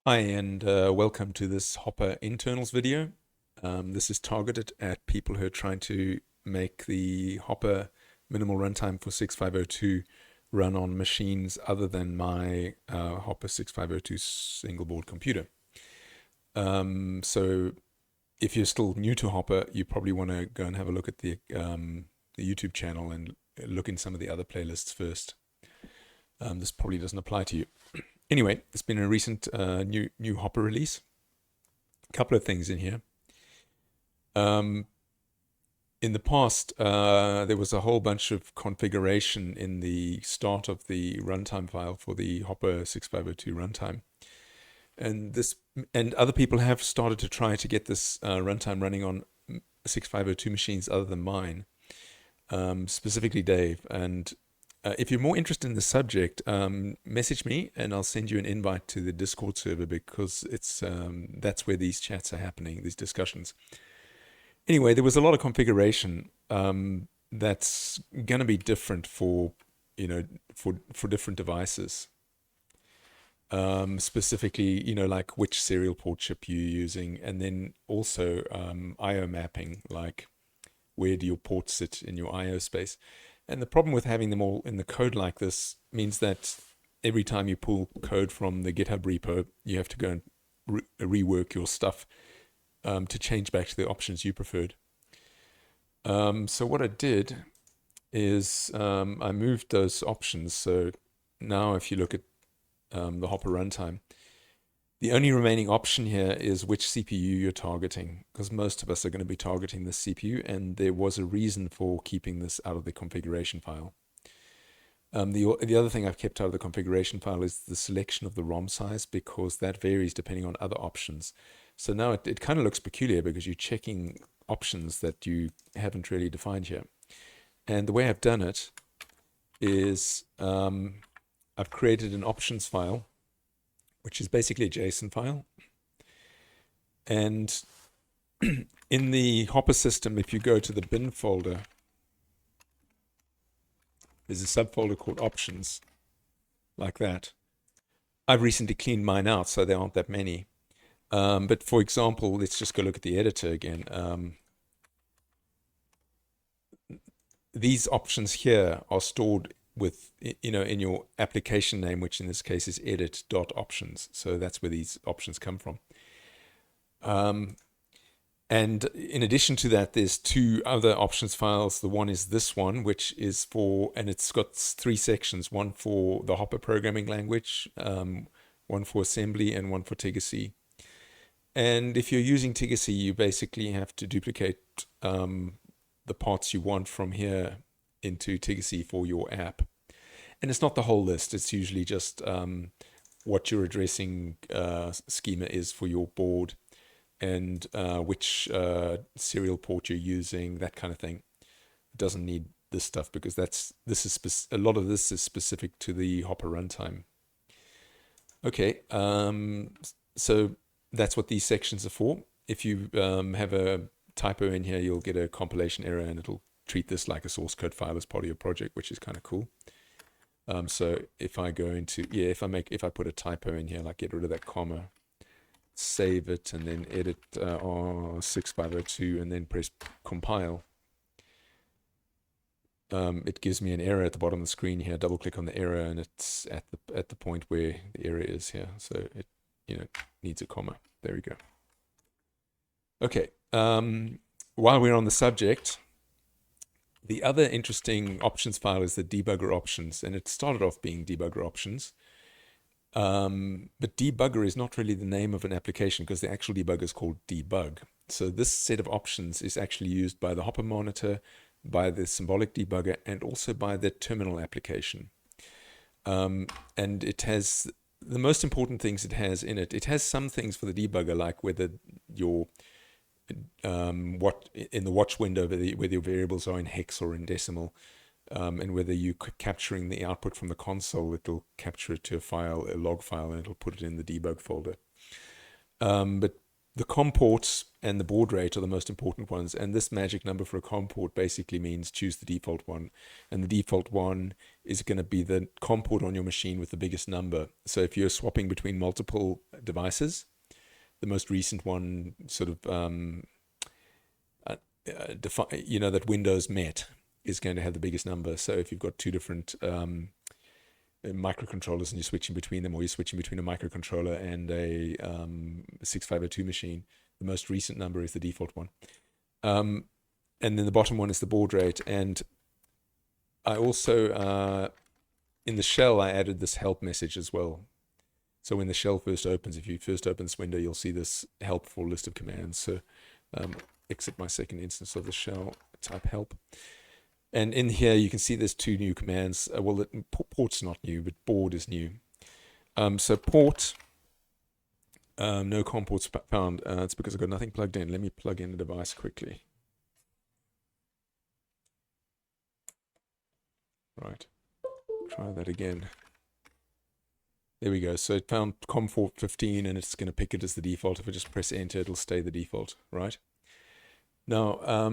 Hi, and welcome to this Hopper internals video. This is targeted at people who are trying to make the Hopper minimal runtime for 6502 run on machines other than my Hopper 6502 single board computer. So if you're still new to Hopper, you probably want to go and have a look at the YouTube channel and look in some of the other playlists first. This probably doesn't apply to you. Anyway, there's been a recent new Hopper release. A couple of things in here. Um, in the past, there was a whole bunch of configuration in the start of the runtime file for the Hopper 6502 runtime, and other people have started to try to get this runtime running on 6502 machines other than mine, specifically Dave. And if you're more interested in the subject, message me and I'll send you an invite to the Discord server because that's where these chats are happening, these discussions. Anyway, there was a lot of configuration that's going to be different for for different devices. Specifically, like which serial port chip you're using, and then also I/O mapping, like where do your ports sit in your I/O space. And the problem with having them all in the code like this means that every time you pull code from the GitHub repo, you have to go and rework your stuff to change back to the options you preferred. So what I did is I moved those options. So now if you look at the Hopper runtime, the only remaining option here is which CPU you're targeting, because most of us are going to be targeting this CPU, and there was a reason for keeping this out of the configuration file. The other thing I've kept out of the configuration file is the selection of the ROM size, because that varies depending on other options. So now it kind of looks peculiar because you're checking options that you haven't really defined here. And the way I've done it is I've created an options file, which is basically a JSON file. And in the Hopper system, if you go to the bin folder, there's a subfolder called options, like that. I've recently cleaned mine out, so there aren't that many. But for example, let's just go look at the editor again. These options here are stored with, in your application name, which in this case is edit.options. So that's where these options come from. And in addition to that, there's two other options files. The one is this one, which is and it's got three sections, one for the Hopper programming language, one for assembly, and one for Tigger-C. And if you're using Tigger-C, you basically have to duplicate the parts you want from here into Tigger-C for your app. And it's not the whole list. It's usually just what your addressing schema is for your board, and which serial port you're using, that kind of thing. It doesn't need this stuff because a lot of this is specific to the Hopper runtime. Okay, so that's what these sections are for. If you have a typo in here, you'll get a compilation error and it'll treat this like a source code file as part of your project, which is kind of cool. So if I go into, if I put a typo in here, like get rid of that comma, save it, and then edit R6502 and then press compile, it gives me an error at the bottom of the screen here. Double click on the error and it's at the point where the error is here. So it needs a comma. There we go. Okay. While we're on the subject, the other interesting options file is the debugger options, and it started off being debugger options. But debugger is not really the name of an application because the actual debugger is called debug. So this set of options is actually used by the Hopper monitor, by the symbolic debugger, and also by the terminal application. And it has the most important things it has in it. It has some things for the debugger, like whether your what in the watch window, whether your variables are in hex or in decimal. And whether you're capturing the output from the console, it'll capture it to a log file, and it'll put it in the debug folder. But the COM port and the baud rate are the most important ones. And this magic number for a COM port basically means choose the default one. And the default one is going to be the COM port on your machine with the biggest number. So if you're swapping between multiple devices, the most recent one sort of, that Windows met is going to have the biggest number. So if you've got two different microcontrollers and you're switching between them, or you're switching between a microcontroller and a 6502 machine, the most recent number is the default one. And then the bottom one is the baud rate. And I also, in the shell, I added this help message as well. So when the shell first opens, if you first open this window, you'll see this helpful list of commands. So exit my second instance of the shell, type help. And in here, you can see there's two new commands. Well, port's not new, but baud is new. So port, no COM ports found. It's because I've got nothing plugged in. Let me plug in the device quickly. Right, try that again. There we go. So it found COM port 15, and it's going to pick it as the default. If I just press enter, it'll stay the default, right? Now,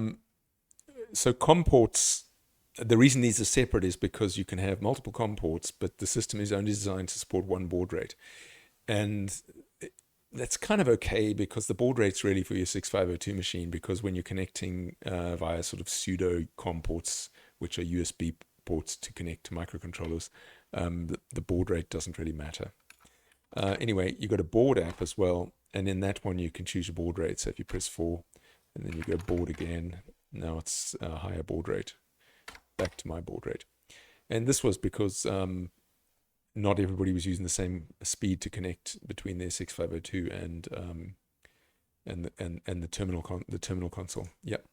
so COM ports, the reason these are separate is because you can have multiple COM ports, but the system is only designed to support one baud rate. And that's kind of okay, because the baud rate's really for your 6502 machine, because when you're connecting via sort of pseudo COM ports, which are USB ports to connect to microcontrollers, the baud rate doesn't really matter. Anyway, you've got a baud app as well, and in that one you can choose your baud rate. So if you press 4, and then you go baud again, now it's a higher baud rate. Back to my baud rate. And this was because not everybody was using the same speed to connect between their 6502 and the terminal console. Yep.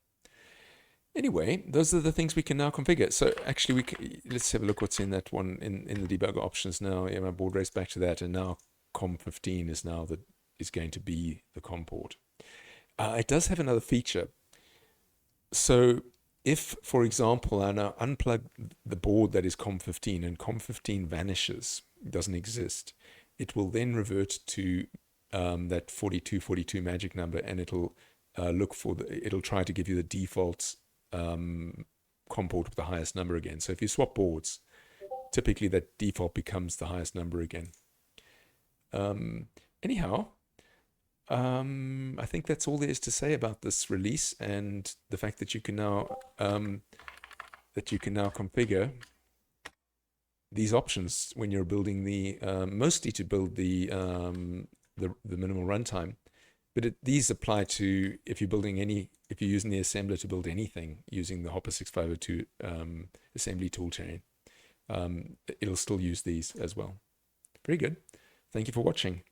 Anyway, those are the things we can now configure. So actually, let's have a look what's in that one in the debugger options now. Yeah, my baud rate's back to that, and now COM15 is going to be the COM port. It does have another feature. So if, for example, I now unplug the board that is COM15 and COM15 vanishes, doesn't exist, it will then revert to that 4242 magic number, and it'll it'll try to give you the default COM port with the highest number again. So if you swap boards, typically that default becomes the highest number again. Anyhow, I think that's all there is to say about this release, and the fact that you can now configure these options when you're building the mostly to build the minimal runtime. But these apply to if you're using the assembler to build anything using the Hopper 6502 assembly toolchain. It'll still use these as well. Very good. Thank you for watching.